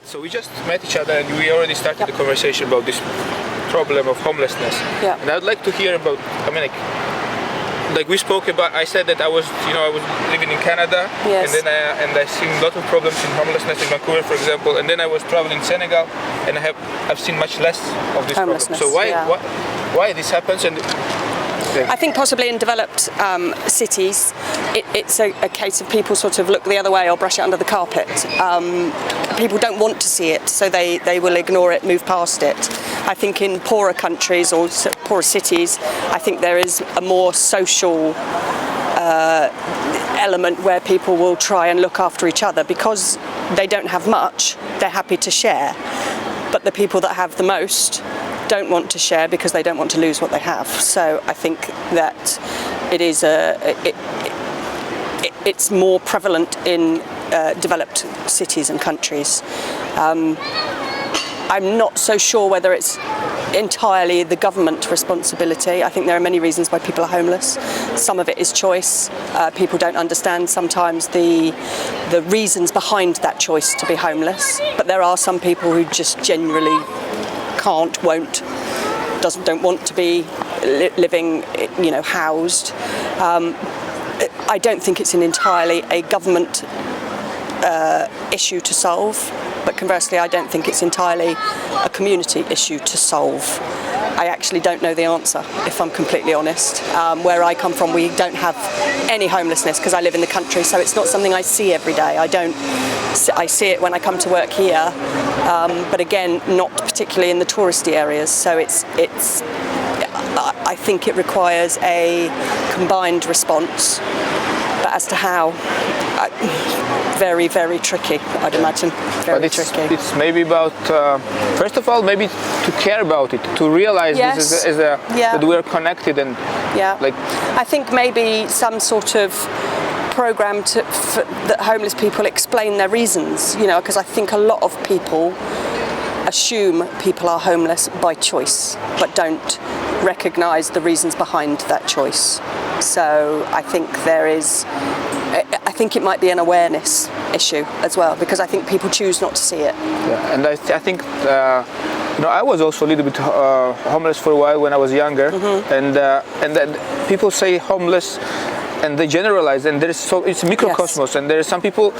So we just met each other and we already started the conversation about this problem of homelessness. Yeah. And I'd like to hear about, like we spoke about, I said that I was living in Canada, Yes. and then I seen a lot of problems in homelessness in Vancouver, for example, and then I was traveling Senegal, and I've seen much less of this problem. So why this happens? And I think possibly in developed cities, it's a case of people sort of look the other way or brush it under the carpet. People don't want to see it, so they will ignore it, move past it. I think in poorer countries or poorer cities, I think there is a more social element where people will try and look after each other because they don't have much, they're happy to share. But the people that have the most don't want to share because they don't want to lose what they have. So I think that it is it's more prevalent in developed cities and countries. I'm not so sure whether it's entirely the government responsibility. I think there are many reasons why people are homeless. Some of it is choice. People don't understand sometimes the reasons behind that choice to be homeless. But there are some people who just generally can't, won't, don't want to be living, housed. I don't think it's entirely a government issue to solve, but conversely, I don't think it's entirely a community issue to solve. I actually don't know the answer, if I'm completely honest. Where I come from, we don't have any homelessness because I live in the country, so it's not something I see every day. I see it when I come to work here, but again, not particularly in the touristy areas. So I think it requires a combined response, but as to how, very, very tricky, I'd imagine. Very tricky. It's maybe about, first of all, maybe to care about it, to realize this that we're connected and I think maybe some sort of program that homeless people explain their reasons, because I think a lot of people assume people are homeless by choice, but don't recognise the reasons behind that choice. So I think I think it might be an awareness issue as well, because I think people choose not to see it. Yeah, and I think I was also a little bit homeless for a while when I was younger, and then people say homeless, and they generalize, and it's a microcosmos, and there are some people,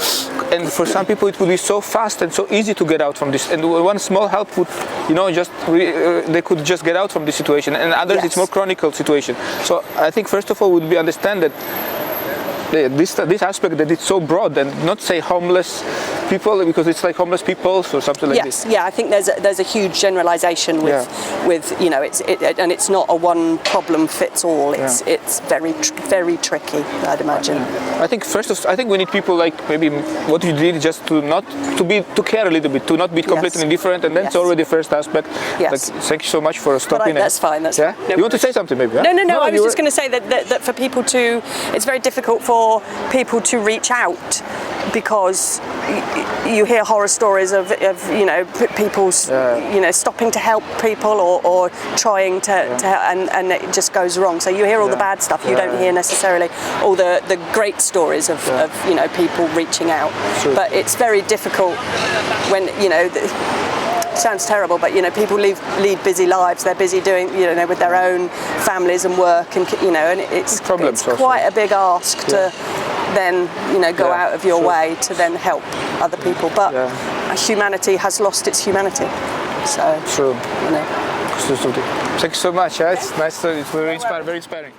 and for some people it would be so fast and so easy to get out from this, and one small help would, they could just get out from this situation, and others it's more chronic situation. So I think first of all would be understand that this aspect, that it's so broad, and not say homeless people, because it's like homeless people or something like this. Yeah, I think there's a huge generalization with and it's not a one problem fits all. It's very very tricky, I'd imagine. I think we need people like maybe what you did, just to care a little bit, to not be completely indifferent, and that's already the first aspect. Yes. Like, thank you so much for stopping. That's fine. That's no, you want to say something maybe? Huh? No. I was just going to say that for people it's very difficult for people to reach out, because you hear horror stories of people stopping to help people or trying to help, and it just goes wrong. So you hear all the bad stuff. You don't hear necessarily all the great stories of people reaching out. Sure. But it's very difficult when sounds terrible, but people lead busy lives. They're busy doing with their own families and work, and and it's quite a big ask to then go out of your way to then help other people. But humanity has lost its humanity. So true. Thank you so much. It's nice. It's very inspiring.